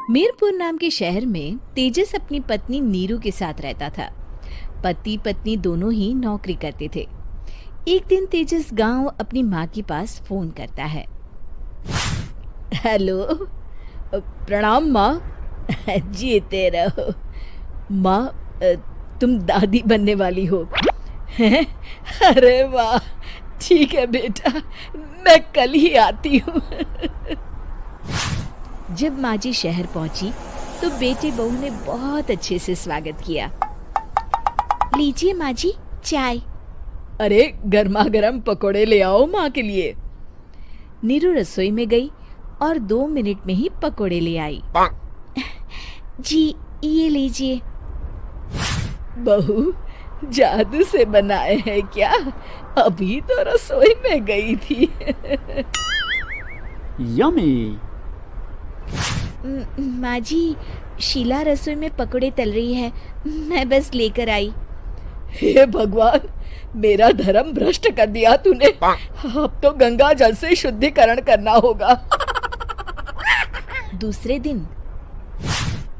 मीरपुर नाम के शहर में तेजस अपनी पत्नी नीरू के साथ रहता था। पति पत्नी दोनों ही नौकरी करते थे। एक दिन तेजस गांव अपनी माँ के पास फोन करता है। हेलो, प्रणाम माँ। जीते रहो माँ, तुम दादी बनने वाली हो हैं? अरे वाह, ठीक है बेटा, मैं कल ही आती हूँ। जब माँ जी शहर पहुंची तो बेटे बहू ने बहुत अच्छे से स्वागत किया। लीजिए माँ जी, चाय। अरे गर्मा गर्म पकोड़े ले आओ माँ के लिए। नीरू रसोई में गई और 2 मिनट में ही पकोड़े ले आई। जी ये लीजिए। बहू, जादू से बनाए हैं क्या? अभी तो रसोई में गई थी। यम्मी। माँ जी, शीला रसोई में पकोड़े तल रही है, मैं बस लेकर आई। हे भगवान, मेरा धर्म भ्रष्ट कर दिया तूने। अब तो गंगा जल से शुद्धिकरण करना होगा। दूसरे दिन,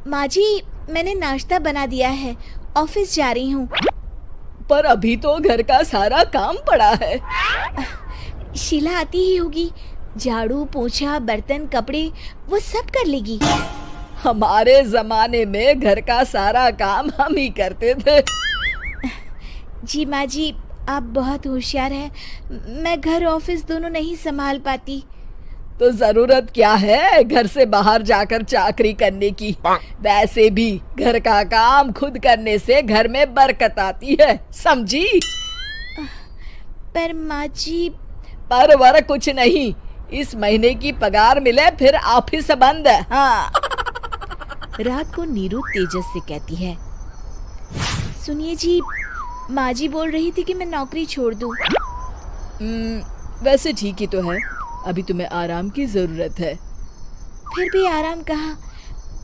माँ जी मैंने नाश्ता बना दिया है, ऑफिस जा रही हूँ। पर अभी तो घर का सारा काम पड़ा है। शीला आती ही होगी, झाड़ू पोछा बर्तन कपड़े वो सब कर लेगी। हमारे जमाने में घर का सारा काम हम ही करते थे। जी माँ जी, आप बहुत होशियार हैं, मैं घर ऑफिस दोनों नहीं संभाल पाती। तो जरूरत क्या है घर से बाहर जाकर चाकरी करने की? वैसे भी घर का काम खुद करने से घर में बरकत आती है, समझी? पर माँ जी। पर वर कुछ नहीं, इस महीने की पगार मिले फिर ऑफिस बंद है। हाँ। रात को नीरू तेजस से कहती है, सुनिए जी, माँ जी बोल रही थी कि मैं नौकरी छोड़ दूं। वैसे ठीक ही तो है, अभी तुम्हें आराम की जरूरत है। फिर भी आराम कहाँ,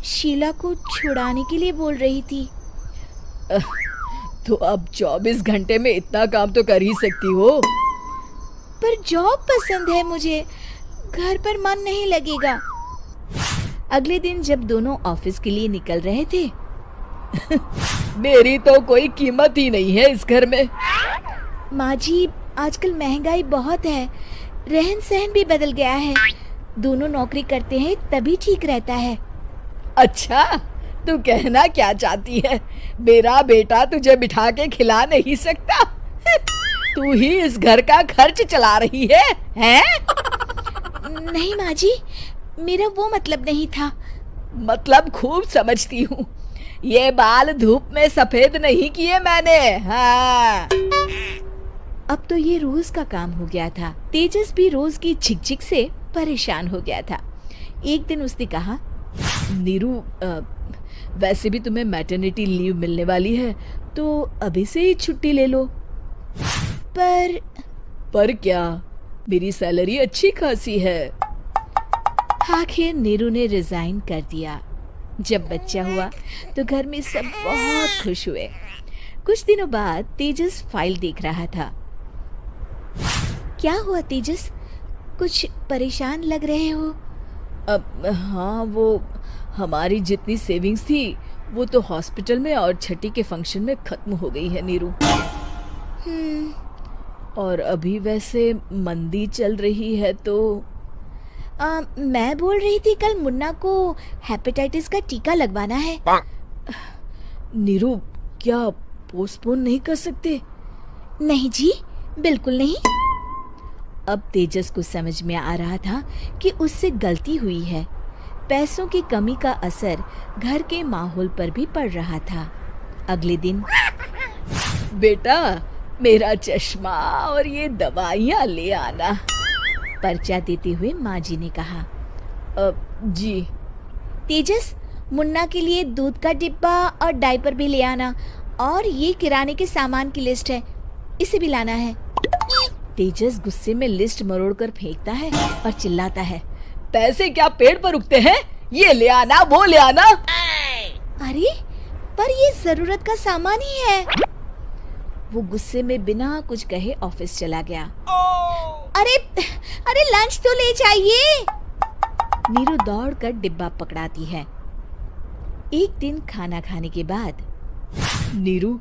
शीला को छुड़ाने के लिए बोल रही थी। तो अब 24 घंटे में इतना काम तो कर ही सकती हो। पर जॉब पसंद है मुझे, घर पर मन नहीं लगेगा। अगले दिन जब दोनों ऑफिस के लिए निकल रहे थे, मेरी तो कोई कीमत ही नहीं है इस घर में। माँ जी, आजकल महंगाई बहुत है, रहन सहन भी बदल गया है, दोनों नौकरी करते हैं तभी ठीक रहता है। अच्छा, तू कहना क्या चाहती है? मेरा बेटा तुझे बिठा के खिला नहीं सकता? तू ही इस घर का खर्च चला रही है, हैं? नहीं माँ जी, मेरा वो मतलब नहीं था। मतलब खूब समझती हूँ, ये बाल धूप में सफेद नहीं किए मैंने। हाँ। अब तो ये रोज का काम हो गया था। तेजस भी रोज की झिकझिक से परेशान हो गया था। एक दिन उसने कहा, नीरू, वैसे भी तुम्हें मैटरनिटी लीव मिलने वाली है, तो अभी से ही छुट्टी ले लो। पर क्या, मेरी सैलरी अच्छी खासी है। आखिर नीरू ने रिजाइन कर दिया। जब बच्चा हुआ तो घर में सब बहुत खुश हुए। कुछ दिनों बाद तेजस फाइल देख रहा था। क्या हुआ तेजस, कुछ परेशान लग रहे हो? अब हाँ, वो हमारी जितनी सेविंग्स थी वो तो हॉस्पिटल में और छठी के फंक्शन में खत्म हो गई है नीरू। और अभी वैसे मंदी चल रही है तो मैं बोल रही थी कल मुन्ना को हेपेटाइटिस का टीका लगवाना है। नीरू, क्या पोस्टपोन नहीं कर सकते? नहीं जी, बिल्कुल नहीं। अब तेजस को समझ में आ रहा था कि उससे गलती हुई है। पैसों की कमी का असर घर के माहौल पर भी पड़ रहा था। अगले दिन, बेटा मेरा चश्मा और ये दवाइयाँ ले आना, पर्चा देते हुए माँ जी ने कहा। जी। तेजस, मुन्ना के लिए दूध का डिब्बा और डायपर भी ले आना, और ये किराने के सामान की लिस्ट है, इसे भी लाना है। तेजस गुस्से में लिस्ट मरोड़कर फेंकता है और चिल्लाता है, पैसे क्या पेड़ पर उगते हैं? ये ले आना, वो ले आना। अरे पर ये जरूरत का सामान ही है। वो गुस्से में बिना कुछ कहे ऑफिस चला गया। अरे लंच तो ले जाइए। नीरू दौड़कर डिब्बा पकड़ाती है। एक दिन खाना खाने के बाद, नीरू,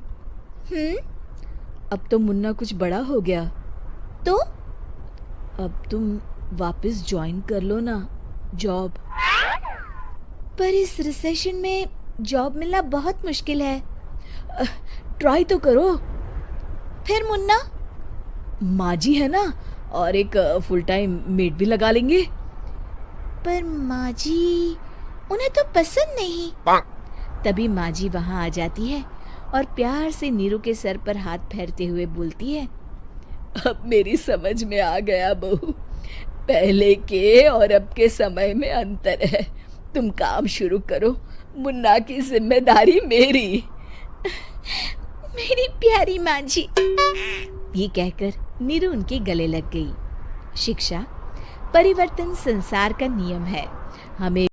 अब तो मुन्ना कुछ बड़ा हो गया, तो अब तुम वापस ज्वाइन कर लो ना जॉब। पर इस रिसेशन में जॉब मिलना बहुत मुश्किल है। ट्राई तो करो। फिर मुन्ना? माँ जी है ना, और एक फुल टाइम मेड भी लगा लेंगे। पर माँ जी, उन्हें तो पसंद नहीं। तभी माँ जी वहाँ आ जाती है और प्यार से नीरू के सर पर हाथ फेरते हुए बोलती है, अब मेरी समझ में आ गया बहू, पहले के और अब के समय में अंतर है। तुम काम शुरू करो, मुन्ना की जिम्मेदारी मेरी। मेरी प्यारी माँ जी। ये कहकर नीरू उनके गले लग गई। शिक्षा परिवर्तन संसार का नियम है। हमें